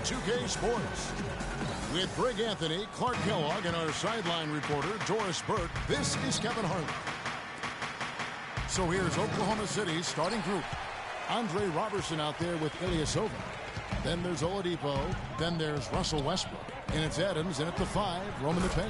2K Sports. With Greg Anthony, Clark Kellogg, and our sideline reporter, Doris Burke, this is Kevin Harlan. So here's Oklahoma City's starting group. Andre Robertson out there with Ilyasova. Then there's Oladipo. Then there's Russell Westbrook. And it's Adams, and at the 5, roaming the paint.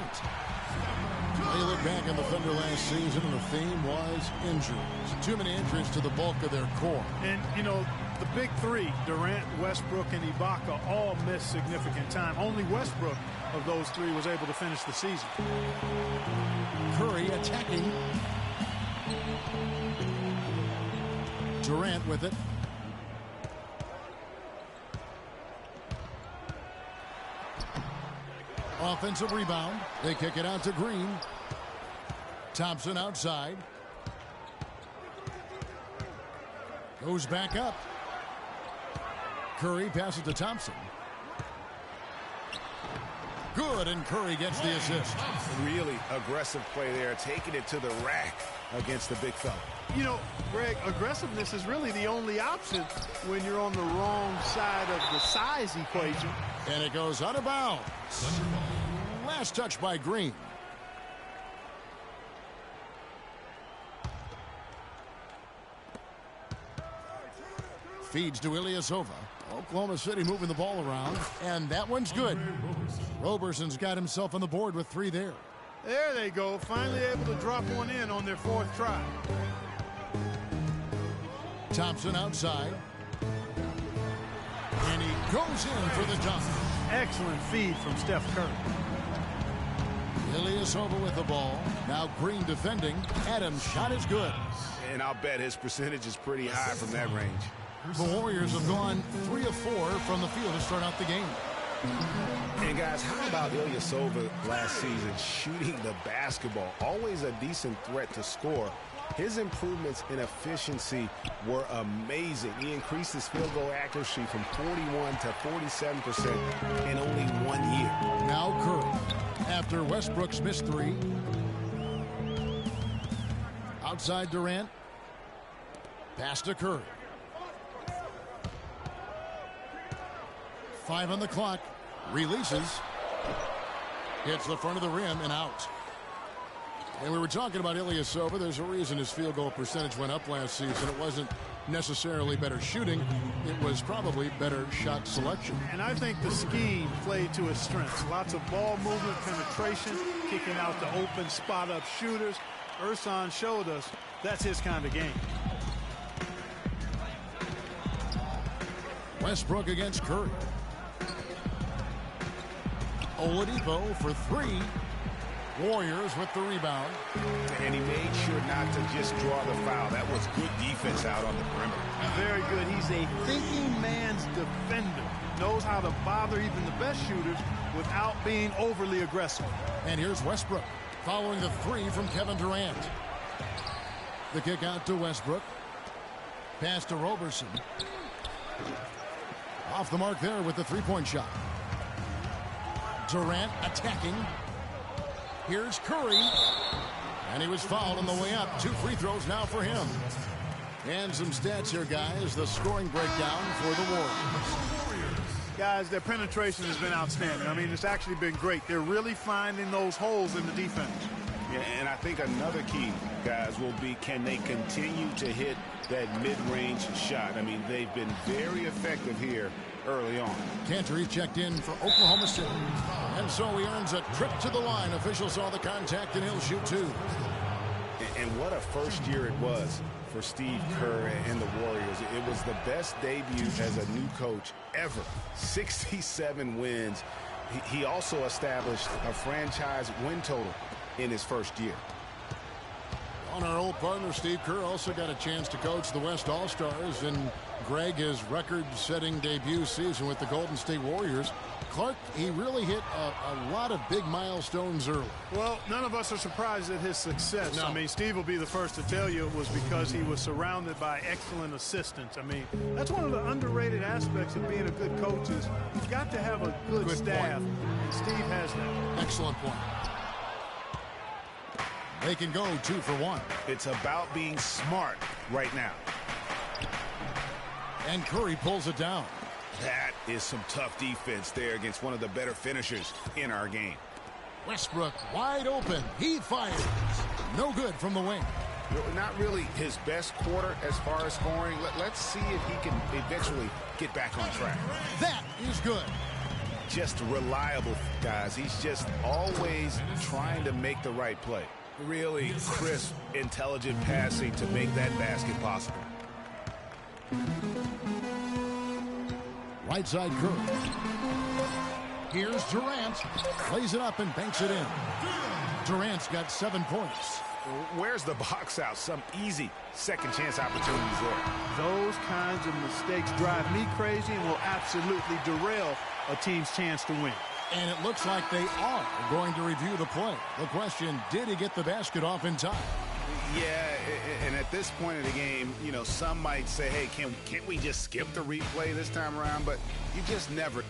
They look back on the Thunder last season, and the theme was injuries. Too many injuries to the bulk of their core. And, you know, the big three, Durant, Westbrook, and Ibaka, all missed significant time. Only Westbrook of those three was able to finish the season. Curry attacking. Durant with it. Offensive rebound. They kick it out to Green. Thompson outside. Goes back up. Curry passes to Thompson. Good, and Curry gets the assist. Really aggressive play there, taking it to the rack against the big fella. You know, Greg, aggressiveness is really the only option when you're on the wrong side of the size equation. And it goes out of bounds. Last touch by Green. Feeds to Ilyasova. Oklahoma City moving the ball around, and that one's good. Roberson's got himself on the board with 3 there. There they go, finally able to drop one in on their 4th try. Thompson outside. And he goes in for the dunk. Excellent feed from Steph Curry. Ilyasova with the ball. Now Green defending. Adams' shot is good. And I'll bet his percentage is pretty high from that range. The Warriors have gone 3 of 4 from the field to start out the game. And guys, how about Ilyasova last season shooting the basketball? Always a decent threat to score. His improvements in efficiency were amazing. He increased his field goal accuracy from 41 to 47% in only 1 year. Now Curry, after Westbrook's missed 3. Outside Durant. Pass to Curry. 5 on the clock. Releases. Hits the front of the rim and out. And we were talking about Ilyasova. There's a reason his field goal percentage went up last season. It wasn't necessarily better shooting. It was probably better shot selection. And I think the scheme played to his strengths. Lots of ball movement, penetration, kicking out the open spot-up shooters. Ersan showed us that's his kind of game. Westbrook against Curry. Oladipo for 3. Warriors with the rebound. And he made sure not to just draw the foul. That was good defense out on the perimeter. Very good. He's a thinking man's defender. Knows how to bother even the best shooters without being overly aggressive. And here's Westbrook following the 3 from Kevin Durant. The kick out to Westbrook. Pass to Roberson. Off the mark there with the 3-point shot. Durant attacking. Here's Curry. And he was fouled on the way up. 2 free throws now for him. And some stats here, guys. The scoring breakdown for the Warriors. Guys, their penetration has been outstanding. I mean, it's actually been great. They're really finding those holes in the defense. Yeah, and I think another key, guys, will be can they continue to hit that mid-range shot? I mean, they've been very effective here early on. Cantor checked in for Oklahoma City. And so he earns a trip to the line. Officials saw the contact, and he'll shoot 2. And what a first year it was for Steve Kerr and the Warriors. It was the best debut as a new coach ever. 67 wins. He also established a franchise win total in his first year. On our old partner, Steve Kerr also got a chance to coach the West All-Stars, and Greg, his record-setting debut season with the Golden State Warriors. Clark, he really hit a lot of big milestones early. Well, none of us are surprised at his success. No. I mean, Steve will be the first to tell you it was because he was surrounded by excellent assistants. I mean, that's one of the underrated aspects of being a good coach is you've got to have a good staff, and Steve has that. Excellent point. They can go 2 for 1. It's about being smart right now. And Curry pulls it down. That is some tough defense there against one of the better finishers in our game. Westbrook wide open. He fires. No good from the wing. Not really his best quarter as far as scoring. Let's see if he can eventually get back on track. That is good. Just reliable, guys. He's just always trying to make the right play. Really crisp, intelligent passing to make that basket possible. Right side Curry. Here's Durant. Plays it up and banks it in. Durant's got 7 points. Where's the box out? Some easy second chance opportunities there. Those kinds of mistakes drive me crazy and will absolutely derail a team's chance to win. And it looks like they are going to review the play. The question, did he get the basket off in time? Yeah, and at this point of the game, you know, some might say, hey, can't we just skip the replay this time around? But you just never.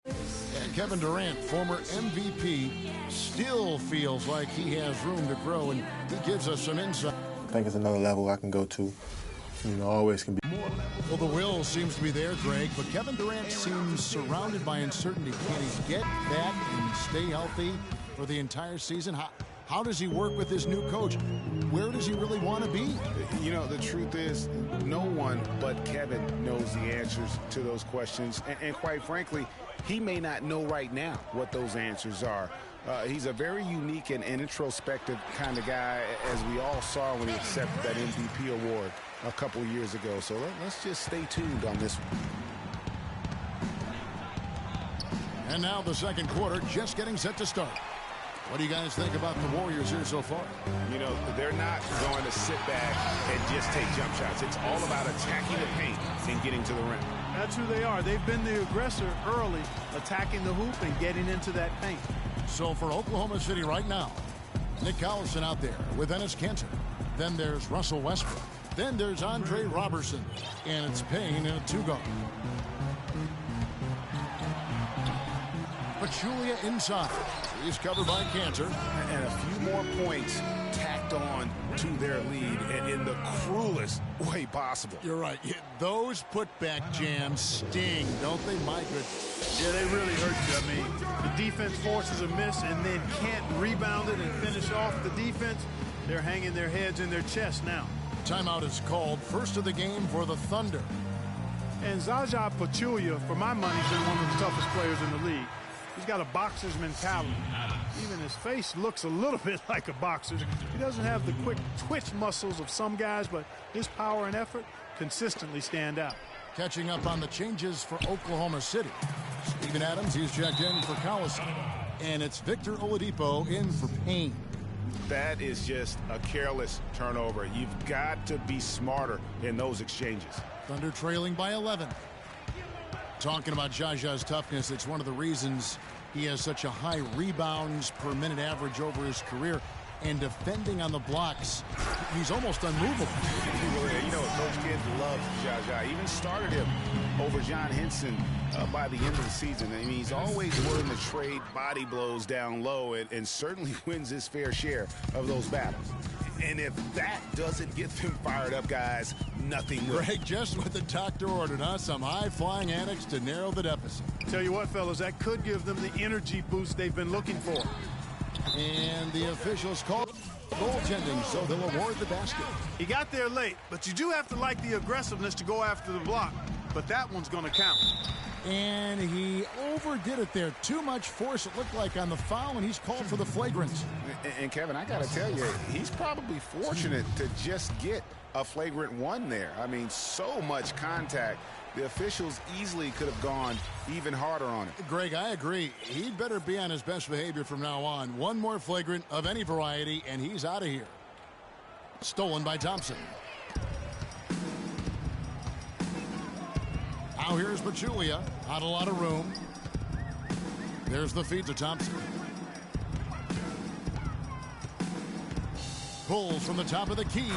And Kevin Durant, former MVP, still feels like he has room to grow, and he gives us some insight. I think it's another level I can go to. You know, always can be more. Well, the will seems to be there, Greg, but Kevin Durant seems surrounded by uncertainty. Can he get that and stay healthy for the entire season? How does he work with his new coach? Where does he really want to be? You know, the truth is, no one but Kevin knows the answers to those questions. And quite frankly, he may not know right now what those answers are. He's a very unique and introspective kind of guy, as we all saw when he accepted that MVP award a couple years ago. So let's just stay tuned on this one. And now the second quarter just getting set to start. What do you guys think about the Warriors here so far? You know, they're not going to sit back and just take jump shots. It's all about attacking the paint and getting to the rim. That's who they are. They've been the aggressor early, attacking the hoop and getting into that paint. So for Oklahoma City right now, Nick Collison out there with Enes Kanter. Then there's Russell Westbrook. Then there's Andre Robertson. And it's Payne in a 2-guard. Pachulia inside. He's covered by Kanter. And a few more points tacked on to their lead, and in the cruelest way possible. You're right. Yeah, those putback jams sting, don't they, my goodness? Yeah, they really hurt you. I mean, the defense forces a miss and then can't rebound it and finish off the defense. They're hanging their heads in their chest now. Timeout is called. First of the game for the Thunder. And Zaza Pachulia, for my money, has been one of the toughest players in the league. He's got a boxer's mentality. Even his face looks a little bit like a boxer's. He doesn't have the quick twitch muscles of some guys, but his power and effort consistently stand out. Catching up on the changes for Oklahoma City. Steven Adams, he's checked in for Collison. And it's Victor Oladipo in for Payne. That is just a careless turnover. You've got to be smarter in those exchanges. Thunder trailing by 11. Talking about Jaja's toughness, it's one of the reasons he has such a high rebounds per minute average over his career. And defending on the blocks, he's almost unmovable. You know, Coach Kidd loves Jaja. Even started him over John Henson by the end of the season. I mean, he's always willing to trade body blows down low and certainly wins his fair share of those battles. And if that doesn't get them fired up, guys, nothing will. Greg, just what the doctor ordered, huh? Some high-flying antics to narrow the deficit. Tell you what, fellas, that could give them the energy boost they've been looking for. And the officials called goaltending, so they'll award the basket. He got there late, but you do have to like the aggressiveness to go after the block. But that one's going to count. And he overdid it there. Too much force, it looked like, on the foul, and he's called for the flagrant. And Kevin, I got to tell you, he's probably fortunate to just get a flagrant one there. I mean, so much contact. The officials easily could have gone even harder on it. Greg, I agree. He'd better be on his best behavior from now on. One more flagrant of any variety, and he's out of here. Stolen by Thompson. Now here's Pachulia. Not a lot of room. There's the feed to Thompson. Pulls from the top of the key.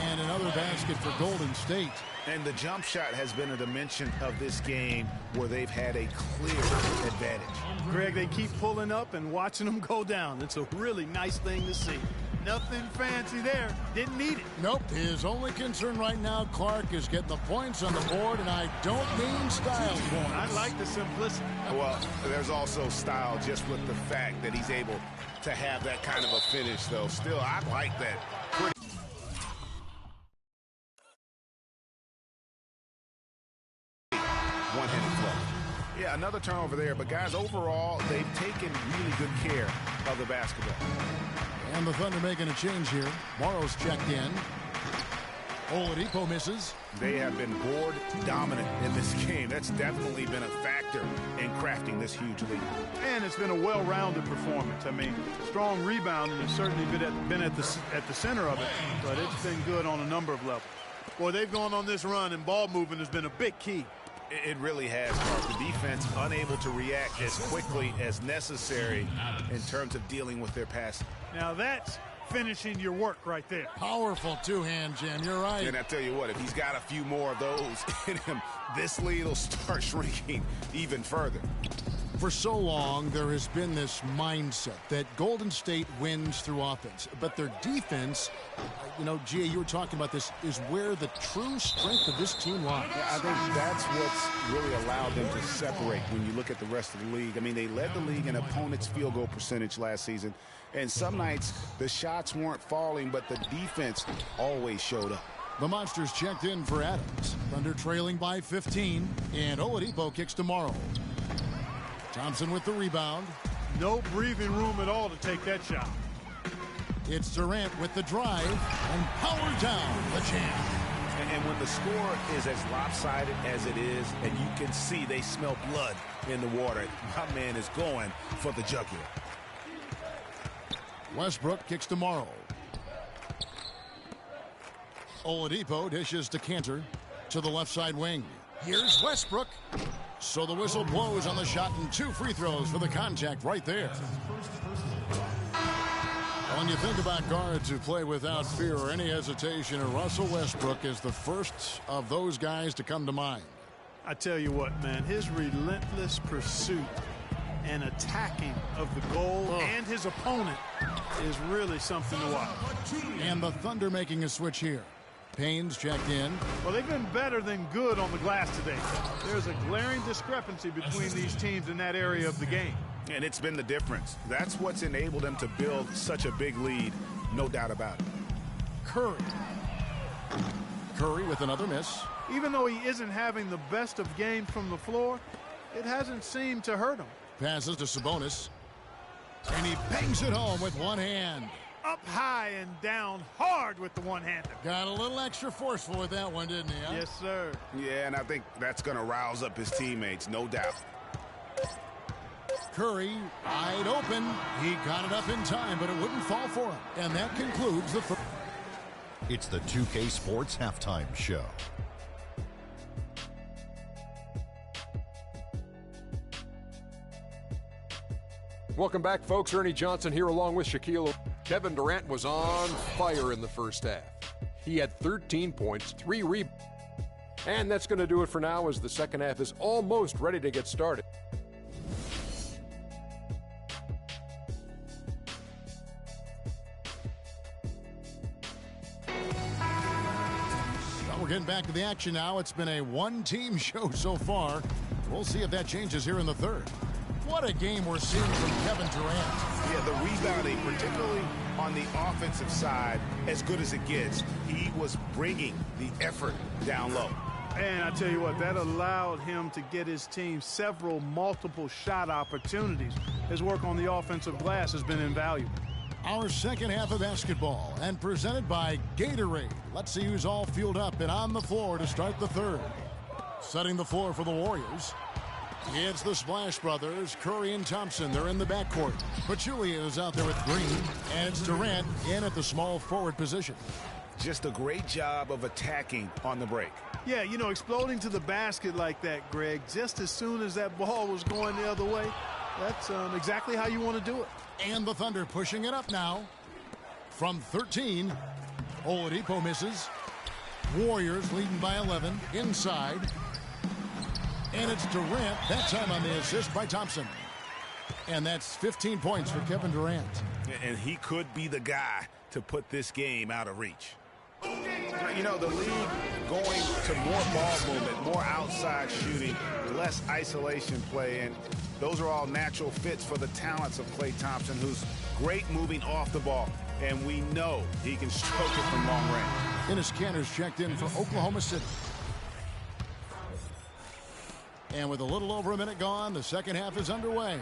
And another basket for Golden State. And the jump shot has been a dimension of this game where they've had a clear advantage. Greg, they keep pulling up and watching them go down. It's a really nice thing to see. Nothing fancy there. Didn't need it. Nope. His only concern right now, Clark, is getting the points on the board, and I don't mean style points. I like the simplicity. Well, there's also style just with the fact that he's able to have that kind of a finish, though. Still, I like that. One-handed throw. Yeah, another turnover there. But, guys, overall, they've taken really good care of the basketball. And the Thunder making a change here. Morrow's checked in. Oladipo misses. They have been board dominant in this game. That's definitely been a factor in crafting this huge lead. And it's been a well-rounded performance. I mean, strong rebounding has certainly been at the center of it, but it's been good on a number of levels. Boy, they've gone on this run, and ball movement has been a big key. It really has, Mark. The defense unable to react as quickly as necessary in terms of dealing with their passing. Now that's finishing your work right there. Powerful two-hand jam. You're right. And I tell you what, if he's got a few more of those in him, this lead will start shrinking even further. For so long, there has been this mindset that Golden State wins through offense, but their defense, you know, Gia, you were talking about this, is where the true strength of this team lies. Yeah, I think that's what's really allowed them to separate when you look at the rest of the league. I mean, they led the league in opponents' field goal percentage last season, and some nights the shots weren't falling, but the defense always showed up. The Monsters checked in for Adams. Thunder trailing by 15, and Oladipo kicks to Morrow. Thompson with the rebound. No breathing room at all to take that shot. It's Durant with the drive and power down the jam. And when the score is as lopsided as it is, and you can see they smell blood in the water, my man is going for the jugular. Westbrook kicks to Morrow. Oladipo dishes to Cantor to the left side wing. Here's Westbrook. So the whistle blows on the shot, and 2 free throws for the contact right there. When you think about guards who play without fear or any hesitation, Russell Westbrook is the first of those guys to come to mind. I tell you what, man, his relentless pursuit and attacking of the goal and his opponent is really something to watch. And the Thunder making a switch here. Payne's checked in. Well, they've been better than good on the glass today. There's a glaring discrepancy between these teams in that area of the game. And it's been the difference. That's what's enabled them to build such a big lead, no doubt about it. Curry with another miss. Even though he isn't having the best of games from the floor, it hasn't seemed to hurt him. Passes to Sabonis. And he bangs it home with one hand. Up high and down hard with the one-hander. Got a little extra forceful with that one, didn't he? Huh? Yes, sir. Yeah, and I think that's going to rouse up his teammates, no doubt. Curry wide open. He got it up in time, but it wouldn't fall for him. And that concludes the first. It's the 2K Sports Halftime Show. Welcome back, folks. Ernie Johnson here along with Shaquille. Kevin Durant was on fire in the first half. He had 13 points, 3 rebounds. And that's going to do it for now as the second half is almost ready to get started. Well, we're getting back to the action now. It's been a one-team show so far. We'll see if that changes here in the third. What a game we're seeing from Kevin Durant. Yeah, the rebounding, particularly on the offensive side, as good as it gets. He was bringing the effort down low. And I tell you what, that allowed him to get his team several multiple shot opportunities. His work on the offensive glass has been invaluable. Our second half of basketball, and presented by Gatorade. Let's see who's all fueled up and on the floor to start the third. Setting the floor for the Warriors. It's the Splash Brothers, Curry and Thompson. They're in the backcourt. Pachulia is out there with Green, and it's Durant in at the small forward position. Just a great job of attacking on the break. Yeah, you know, exploding to the basket like that, Greg, just as soon as that ball was going the other way, that's exactly how you want to do it. And the Thunder pushing it up now. From 13, Oladipo misses. Warriors leading by 11 inside. And it's Durant, that time on the assist by Thompson. And that's 15 points for Kevin Durant. And he could be the guy to put this game out of reach. You know, the league going to more ball movement, more outside shooting, less isolation play, and those are all natural fits for the talents of Klay Thompson, who's great moving off the ball, and we know he can stroke it from long range. Enes Kanter's checked in for Oklahoma City. And with a little over a minute gone, the second half is underway.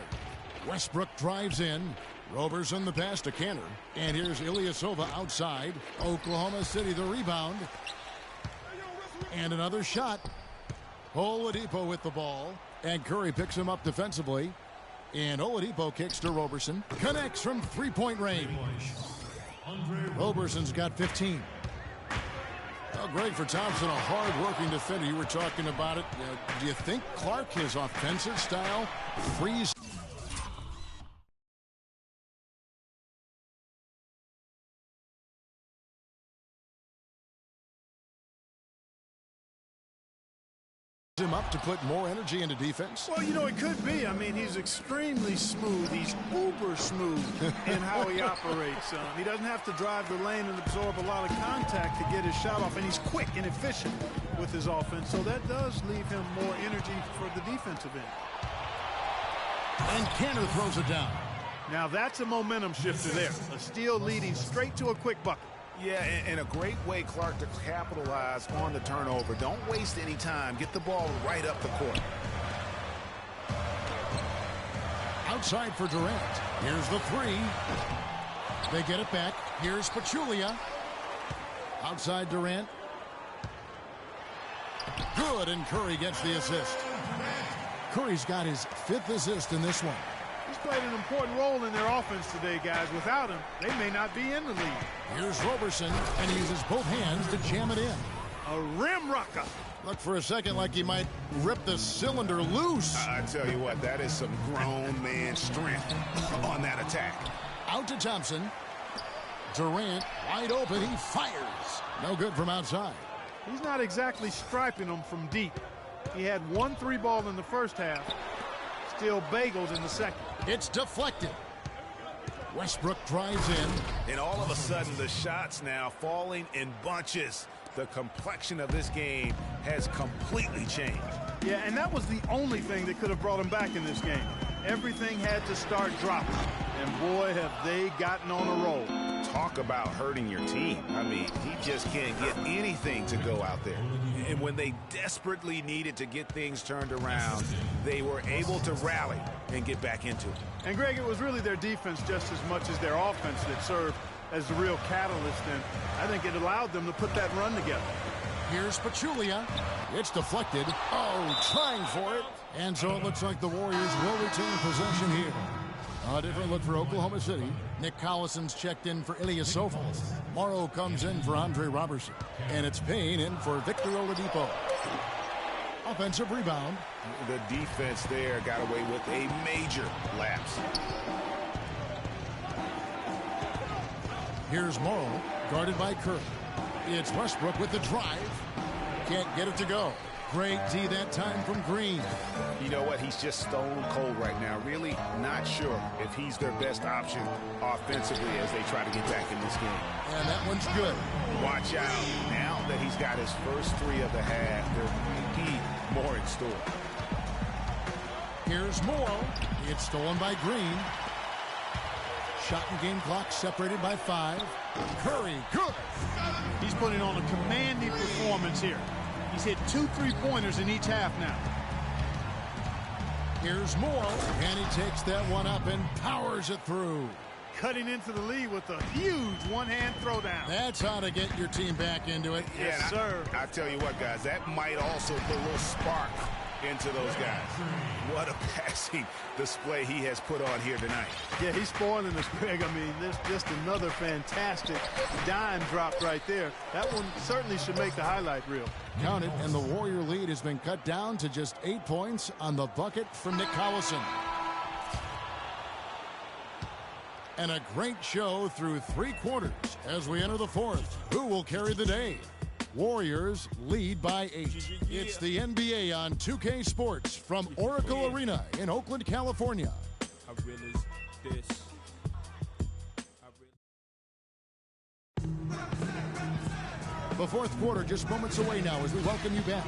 Westbrook drives in. Roberson the pass to Kanter. And here's Ilyasova outside. Oklahoma City the rebound. And another shot. Oladipo with the ball. And Curry picks him up defensively. And Oladipo kicks to Roberson. Connects from three-point range. Roberson's got 15. Well, great for Thompson, a hard-working defender. You were talking about it. Do you think Clark, his offensive style, frees him up to put more energy into defense? Well, you know, it could be. I mean, he's extremely smooth. He's uber smooth in how he operates. He doesn't have to drive the lane and absorb a lot of contact to get his shot off, and he's quick and efficient with his offense. So that does leave him more energy for the defensive end. And Kanter throws it down. Now that's a momentum shifter there. A steal leading straight to a quick bucket. Yeah, and a great way, Clark, to capitalize on the turnover. Don't waste any time. Get the ball right up the court. Outside for Durant. Here's the three. They get it back. Here's Pachulia. Outside Durant. Good, and Curry gets the assist. Curry's got his 5th assist in this one. He's played an important role in their offense today, guys. Without him, they may not be in the lead. Here's Roberson, and he uses both hands to jam it in. A rim rocker. Looked for a second like he might rip the cylinder loose. I tell you what, that is some grown man strength on that attack. Out to Thompson. Durant wide open. He fires. No good from outside. He's not exactly striping them from deep. He had 1 3-ball in the first half. Still bagels in the second. It's deflected. Westbrook drives in. And all of a sudden, the shots now falling in bunches. The complexion of this game has completely changed. Yeah, and that was the only thing that could have brought him back in this game. Everything had to start dropping. And boy, have they gotten on a roll. Talk about hurting your team. I mean, he just can't get anything to go out there. And when they desperately needed to get things turned around, they were able to rally and get back into it. And, Greg, it was really their defense just as much as their offense that served as the real catalyst, and I think it allowed them to put that run together. Here's Pachulia. It's deflected. Oh, trying for it. And so it looks like the Warriors will retain possession here. A different look for Oklahoma City. Nick Collison's checked in for Ilyasova. Morrow comes in for Andre Roberson. And it's Payne in for Victor Oladipo. Offensive rebound. The defense there got away with a major lapse. Here's Morrow, guarded by Curry. It's Westbrook with the drive. Can't get it to go. Great D that time from Green. You know what? He's just stone cold right now. Really not sure if he's their best option offensively as they try to get back in this game. And that one's good. Watch out. Now that he's got his first 3 of the half, there may be more in store. Here's Morrow. It's stolen by Green. Shot and game clock separated by 5. Curry, good. He's putting on a commanding performance here. He's hit 2 3-pointers in each half now. Here's Morrow, and he takes that one up and powers it through. Cutting into the lead with a huge one-hand throwdown. That's how to get your team back into it. Yes, sir. I tell you what, guys, that might also put a little spark into those guys. What a passing display he has put on here tonight. Yeah, he's spoiling us, Greg. I mean, there's just another fantastic dime drop right there. That one certainly should make the highlight reel. Count it, and the Warrior lead has been cut down to just 8 points on the bucket from Nick Collison. And a great show through 3 quarters as we enter the 4th. Who will carry the day? Warriors lead by 8. It's the NBA on 2K Sports from Oracle Arena in Oakland, California. How real is this? The fourth quarter just moments away now as we welcome you back.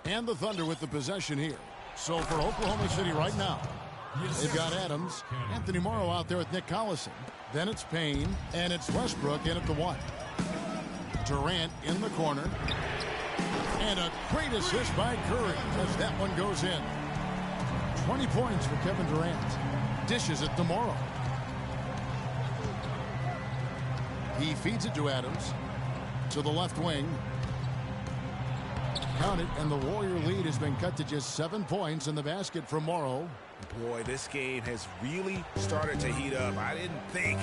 And the Thunder with the possession here. So for Oklahoma City right now, they've got Adams, Anthony Morrow out there with Nick Collison. Then it's Payne, and it's Westbrook in at the 1. Durant in the corner. And a great assist by Curry as that one goes in. 20 points for Kevin Durant. Dishes it to Morrow. He feeds it to Adams. To the left wing. Count it, and the Warrior lead has been cut to just 7 points in the basket from Morrow. Boy, this game has really started to heat up. I didn't think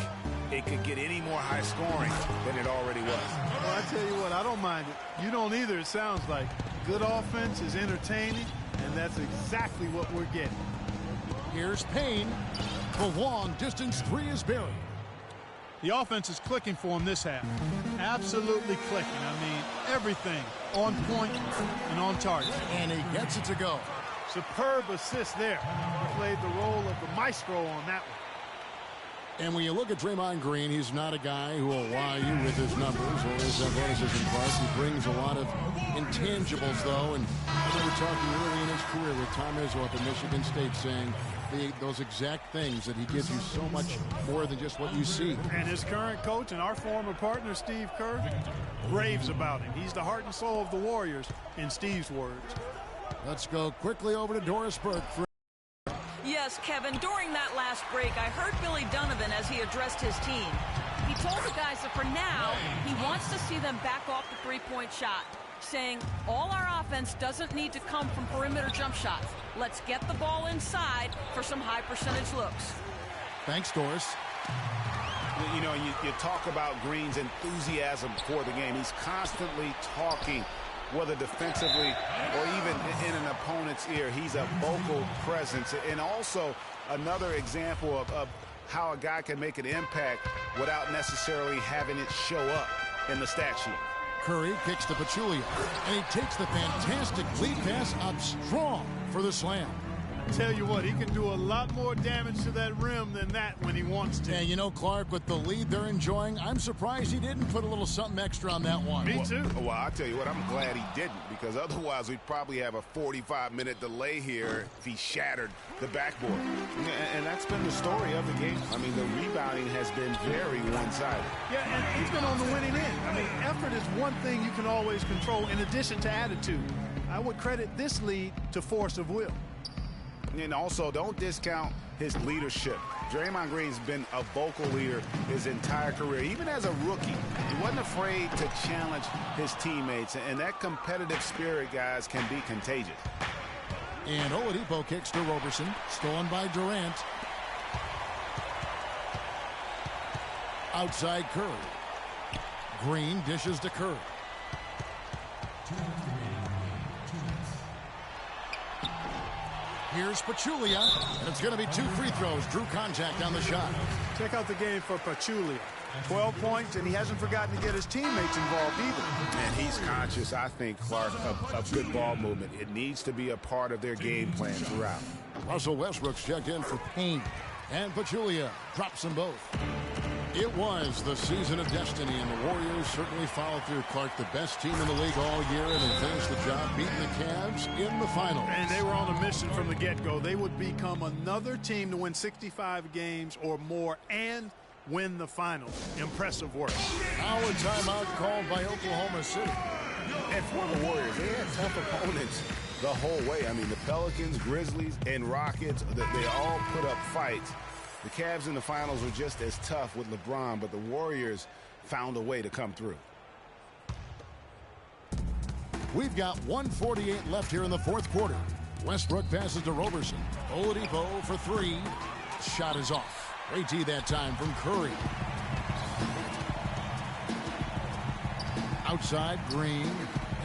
it could get any more high scoring than it already was. Well, I tell you what, I don't mind it. You don't either, it sounds like. Good offense is entertaining, and that's exactly what we're getting. Here's Payne. The long-distance three is buried. The offense is clicking for him this half. Absolutely clicking. I mean, everything on point and on target. And he gets it to go. Superb assist there. He played the role of the maestro on that one. And when you look at Draymond Green, he's not a guy who will wow you with his numbers or his athleticism plus. He brings a lot of intangibles, though. And I remember talking early in his career with Tom Izzo at the Michigan State saying those exact things, that he gives you so much more than just what you see. And his current coach and our former partner, Steve Kerr, raves about him. He's the heart and soul of the Warriors, in Steve's words. Let's go quickly over to Doris Burke. Yes, Kevin, during that last break, I heard Billy Donovan as he addressed his team. He told the guys that for now, he wants to see them back off the three-point shot, saying all our offense doesn't need to come from perimeter jump shots. Let's get the ball inside for some high percentage looks. Thanks, Doris. You know, you talk about Green's enthusiasm for the game. He's constantly talking, whether defensively or even in an opponent's ear. He's a vocal presence. And also another example of how a guy can make an impact without necessarily having it show up in the stat sheet. Curry kicks to Pachulia, and he takes the fantastic lead pass up strong for the slam. Tell you what, he can do a lot more damage to that rim than that when he wants to. And you know, Clark, with the lead they're enjoying, I'm surprised he didn't put a little something extra on that one. Me too. Well, I'll tell you what, I'm glad he didn't, because otherwise we'd probably have a 45-minute delay here if he shattered the backboard. And that's been the story of the game. I mean, the rebounding has been very one-sided. Yeah, and he's been on the winning end. I mean, effort is one thing you can always control in addition to attitude. I would credit this lead to force of will. And also, don't discount his leadership. Draymond Green's been a vocal leader his entire career. Even as a rookie, he wasn't afraid to challenge his teammates. And that competitive spirit, guys, can be contagious. And Oladipo kicks to Roberson. Stolen by Durant. Outside Curry. Green dishes to Curry. Here's Pachulia, and it's going to be 2 free throws. Drew contact on the shot. Check out the game for Pachulia. 12 points, and he hasn't forgotten to get his teammates involved either. And he's conscious, I think, Clark, of good ball movement. It needs to be a part of their game plan throughout. Russell Westbrook's checked in for Payne, and Pachulia drops them both. It was the season of destiny, and the Warriors certainly followed through. Clark, the best team in the league all year, and they finished the job beating the Cavs in the finals. And they were on a mission from the get-go. They would become another team to win 65 games or more and win the finals. Impressive work. Now a timeout called by Oklahoma City. And for the Warriors, they had tough opponents the whole way. I mean, the Pelicans, Grizzlies, and Rockets, they all put up fights. The Cavs in the finals were just as tough with LeBron, but the Warriors found a way to come through. We've got 1:48 left here in the fourth quarter. Westbrook passes to Roberson. Oladipo for 3. Shot is off. AT that time from Curry. Outside, Green.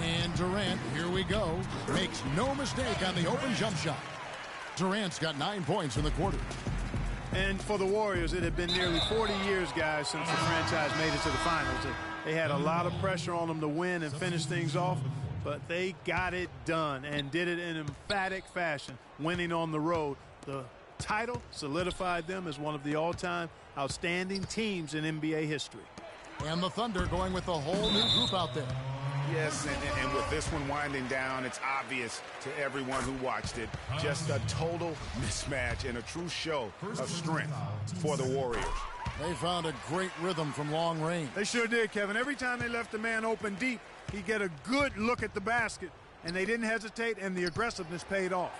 And Durant, here we go. Makes no mistake on the open jump shot. Durant's got 9 points in the quarter. And for the Warriors, it had been nearly 40 years, guys, since the franchise made it to the finals. They had a lot of pressure on them to win and finish things off. but they got it done and did it in emphatic fashion, winning on the road. The title solidified them as one of the all-time outstanding teams in NBA history. And the Thunder going with a whole new group out there. Yes, and with this one winding down, it's obvious to everyone who watched it. Just a total mismatch and a true show of strength for the Warriors. They found a great rhythm from long range. They sure did, Kevin. Every time they left the man open deep, he'd get a good look at the basket, and they didn't hesitate, and the aggressiveness paid off.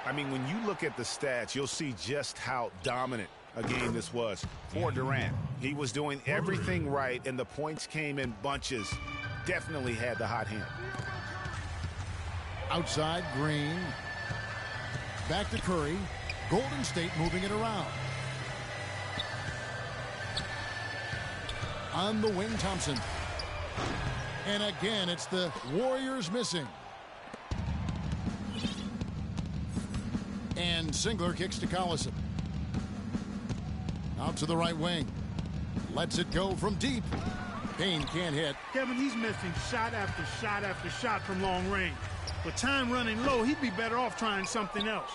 I mean, when you look at the stats, you'll see just how dominant a game this was for Durant. He was doing everything right, and the points came in bunches. Definitely had the hot hand. Outside, Green. Back to Curry. Golden State moving it around. On the wing, Thompson. And again, it's the Warriors missing. And Singler kicks to Collison. Out to the right wing. Lets it go from deep. Payne can't hit. Kevin, he's missing shot after shot after shot from long range. With time running low, he'd be better off trying something else.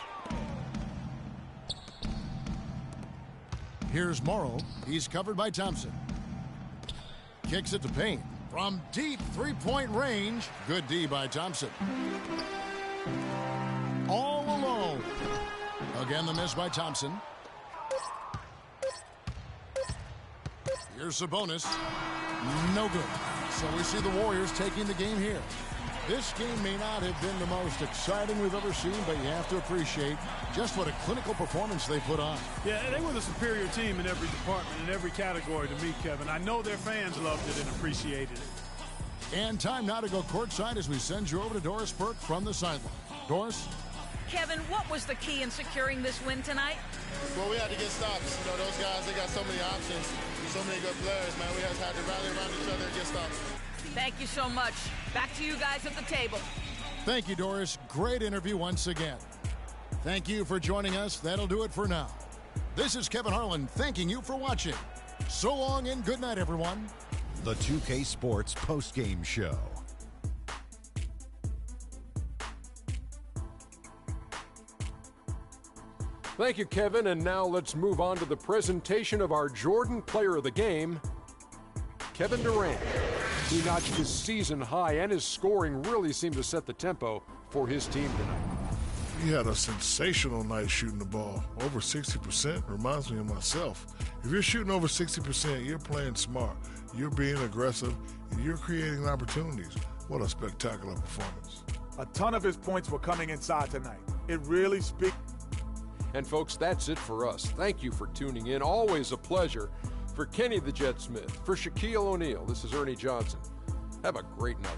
Here's Morrow. He's covered by Thompson. Kicks it to Payne. From deep three-point range. Good D by Thompson. All alone. Again, the miss by Thompson. Here's Sabonis. No good. So we see the Warriors taking the game here. This game may not have been the most exciting we've ever seen, but you have to appreciate just what a clinical performance they put on. Yeah, they were the superior team in every department, in every category to me, Kevin. I know their fans loved it and appreciated it. And time now to go courtside as we send you over to Doris Burke from the sideline. Doris? Kevin, what was the key in securing this win tonight? Well, we had to get stops. You know, those guys, they got so many options, so many good players, man. We just had to rally around each other and get stops. Thank you so much. Back to you guys at the table. Thank you, Doris. Great interview once again. Thank you for joining us. That'll do it for now. This is Kevin Harlan thanking you for watching. So long and good night, everyone. The 2K Sports postgame show. Thank you, Kevin. And now let's move on to the presentation of our Jordan Player of the Game, Kevin Durant. He notched his season high, and his scoring really seemed to set the tempo for his team tonight. He had a sensational night shooting the ball. Over 60% reminds me of myself. If you're shooting over 60%, you're playing smart, you're being aggressive, and you're creating opportunities. What a spectacular performance. A ton of his points were coming inside tonight. It really speaks. And folks, that's it for us. Thank you for tuning in. Always a pleasure. For Kenny the Jet Smith, for Shaquille O'Neal, this is Ernie Johnson. Have a great night.